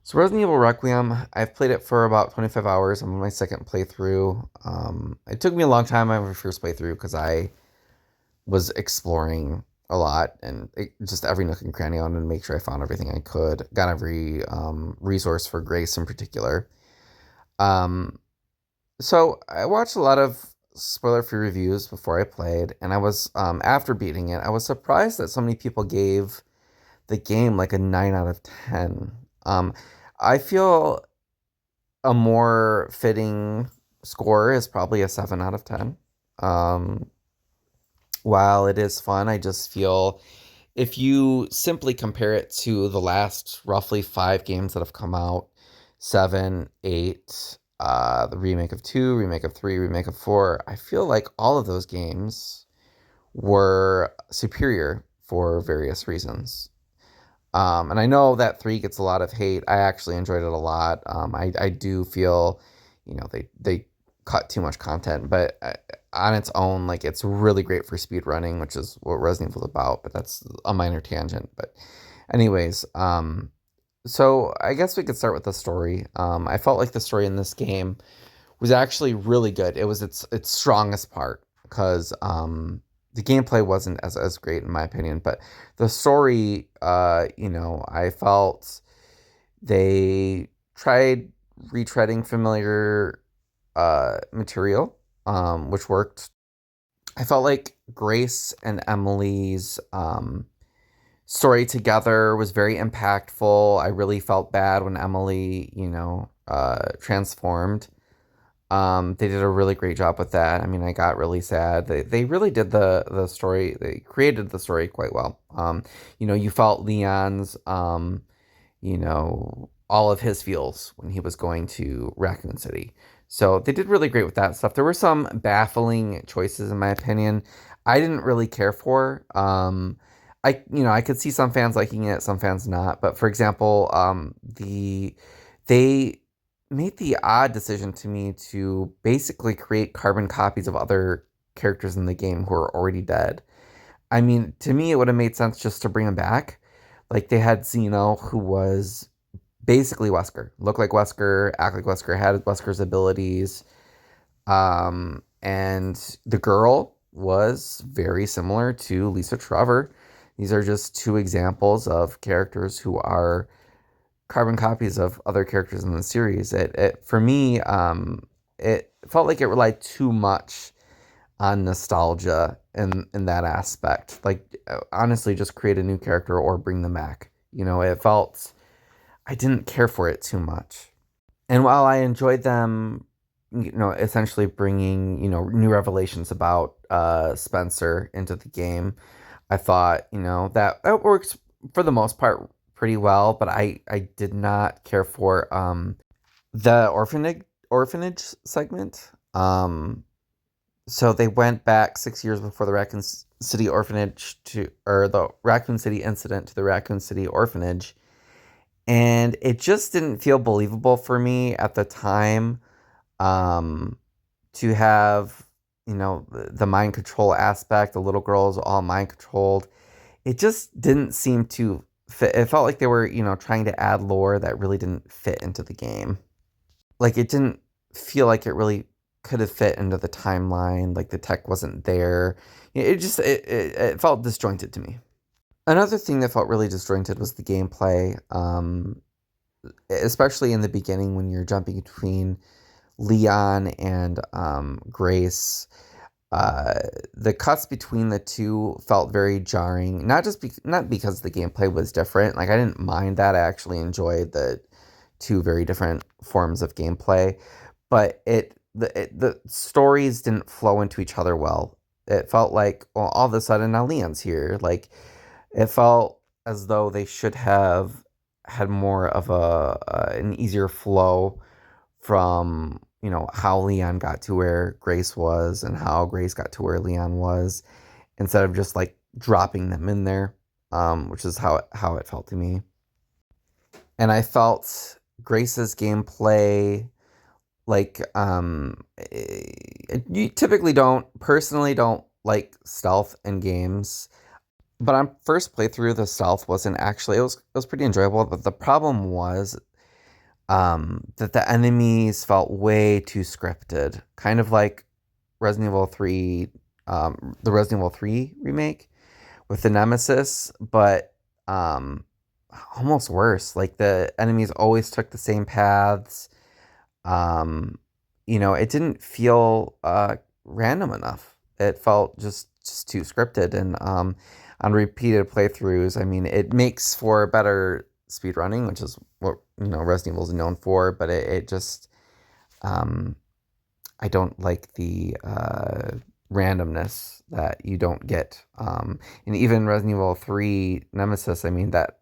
So Resident Evil Requiem, I've played it for about 25 hours. I'm on my second playthrough. It took me a long time on my first playthrough because I was exploring a lot and just every nook and cranny. I wanted to make sure I found everything I could. Got every resource for Grace in particular. Um, so I watched a lot of spoiler-free reviews before I played, and I was after beating it, I was surprised that so many people gave the game like a 9 out of 10. I feel a more fitting score is probably a 7 out of 10. Um, while it is fun, I just feel if you simply compare it to the last roughly 5 games that have come out, 7, 8, the remake of 2, remake of 3, remake of 4, I feel like all of those games were superior for various reasons. And I know that 3 gets a lot of hate. I actually enjoyed it a lot. I do feel, they cut too much content, but on its own, like it's really great for speed running, which is what Resident Evil is about. But that's a minor tangent. But anyways, so I guess we could start with the story. I felt like the story in this game was actually really good. It was its strongest part because the gameplay wasn't as great in my opinion, but the story, I felt they tried retreading familiar material, which worked. I felt like Grace and Emily's story together was very impactful. I really felt bad when Emily, transformed. They did a really great job with that. I mean, I got really sad. They really did the story. They created the story quite well. You felt Leon's, all of his feels when he was going to Raccoon City. So they did really great with that stuff. There were some baffling choices, in my opinion. I didn't really care for. I could see some fans liking it, some fans not. But for example, they made the odd decision to me to basically create carbon copies of other characters in the game who are already dead. I mean, to me, it would have made sense just to bring them back. Like they had Zeno, who was basically Wesker, looked like Wesker, act like Wesker, had Wesker's abilities. And the girl was very similar to Lisa Trevor. These are just two examples of characters who are carbon copies of other characters in the series. It for me, it felt like it relied too much on nostalgia in that aspect. Like honestly, just create a new character or bring them back. It felt I didn't care for it too much. And while I enjoyed them, essentially bringing new revelations about Spencer into the game, I thought that works for the most part pretty well. But I did not care for the orphanage segment. So they went back 6 years before the Raccoon City orphanage or the Raccoon City incident to the Raccoon City orphanage, and it just didn't feel believable for me at the time. Um, to have the mind control aspect, the little girls all mind controlled. It just didn't seem to fit. It felt like they were trying to add lore that really didn't fit into the game. Like it didn't feel like it really could have fit into the timeline. Like the tech wasn't there. It felt disjointed to me. Another thing that felt really disjointed was the gameplay, especially in the beginning when you're jumping between Leon and Grace. Uh, the cuts between the two felt very jarring. Not because the gameplay was different. Like I didn't mind that. I actually enjoyed the two very different forms of gameplay, but the stories didn't flow into each other well. It felt like, well, all of a sudden now Leon's here. Like it felt as though they should have had more of an easier flow from how Leon got to where Grace was and how Grace got to where Leon was, instead of just like dropping them in there, which is how it felt to me. And I felt Grace's gameplay like you typically don't like stealth in games, but on first playthrough the stealth wasn't actually, it was pretty enjoyable, but the problem was That the enemies felt way too scripted, kind of like Resident Evil 3, the Resident Evil 3 remake with the Nemesis, but um, almost worse. Like the enemies always took the same paths. Um, it didn't feel random enough. It felt just too scripted, and on repeated playthroughs, I mean, it makes for better speed running, which is what Resident Evil is known for. But it just um, I don't like the randomness that you don't get. And even Resident Evil 3 Nemesis, I mean, that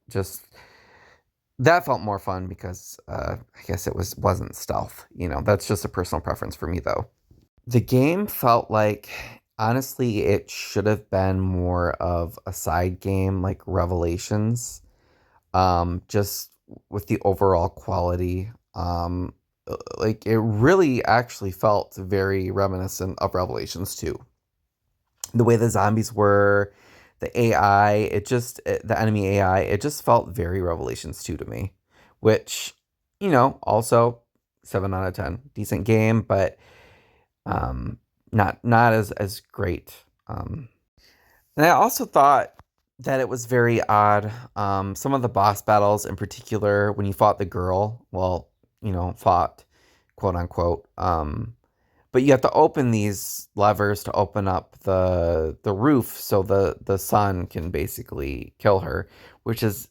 felt more fun because I guess wasn't stealth. That's just a personal preference for me though. The game felt like honestly it should have been more of a side game like Revelations. Just with the overall quality. Like it really actually felt very reminiscent of Revelations 2. The way the zombies were, the AI, the enemy AI, it just felt very Revelations 2 to me, which, also 7 out of 10. Decent game, but um not as great. And I also thought that it was very odd. Some of the boss battles, in particular, when you fought the girl, well, fought, quote unquote. But you have to open these levers to open up the roof so the sun can basically kill her, which is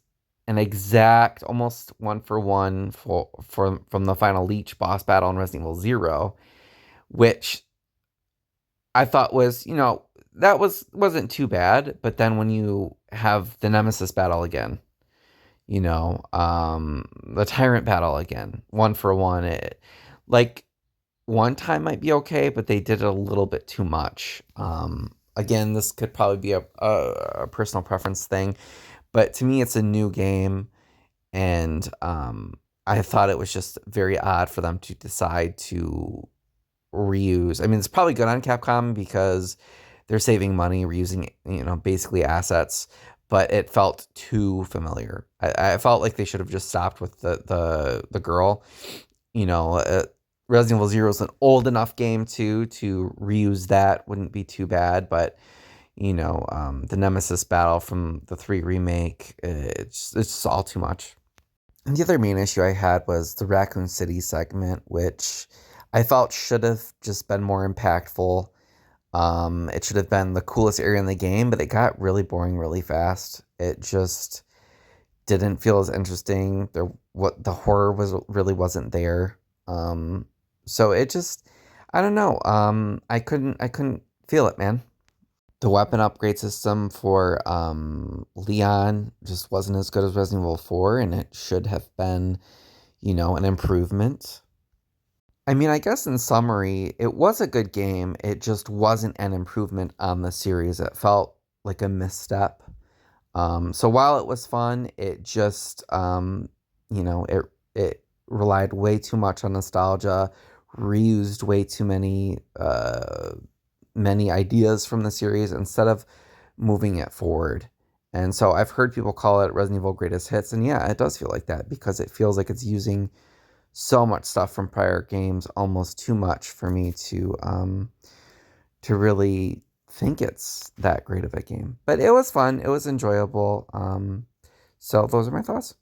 an exact, almost one for one from the final Leech boss battle in Resident Evil Zero, which I thought was, that wasn't too bad. But then when you have the Nemesis battle again, the Tyrant battle again, one for one, like one time might be okay, but they did it a little bit too much. Again, this could probably be a personal preference thing, but to me, it's a new game, and I thought it was just very odd for them to decide to reuse. I mean, it's probably good on Capcom because they're saving money reusing, basically assets, but it felt too familiar. I felt like they should have just stopped with the girl. You know, uh, Resident Evil Zero is an old enough game to reuse that wouldn't be too bad, but the Nemesis battle from the 3 remake, it's just all too much. And the other main issue I had was the Raccoon City segment, which I felt should have just been more impactful. It should have been the coolest area in the game, but it got really boring really fast. It just didn't feel as interesting. What the horror really wasn't there. So it just, I don't know. I couldn't feel it, man. The weapon upgrade system for Leon just wasn't as good as Resident Evil 4, and it should have been, an improvement. I mean, I guess in summary, it was a good game. It just wasn't an improvement on the series. It felt like a misstep. So while it was fun, it just, it relied way too much on nostalgia, reused way too many ideas from the series instead of moving it forward. And so I've heard people call it Resident Evil Greatest Hits, and yeah, it does feel like that because it feels like it's using so much stuff from prior games, almost too much for me to really think it's that great of a game. But it was fun. It was enjoyable. So those are my thoughts.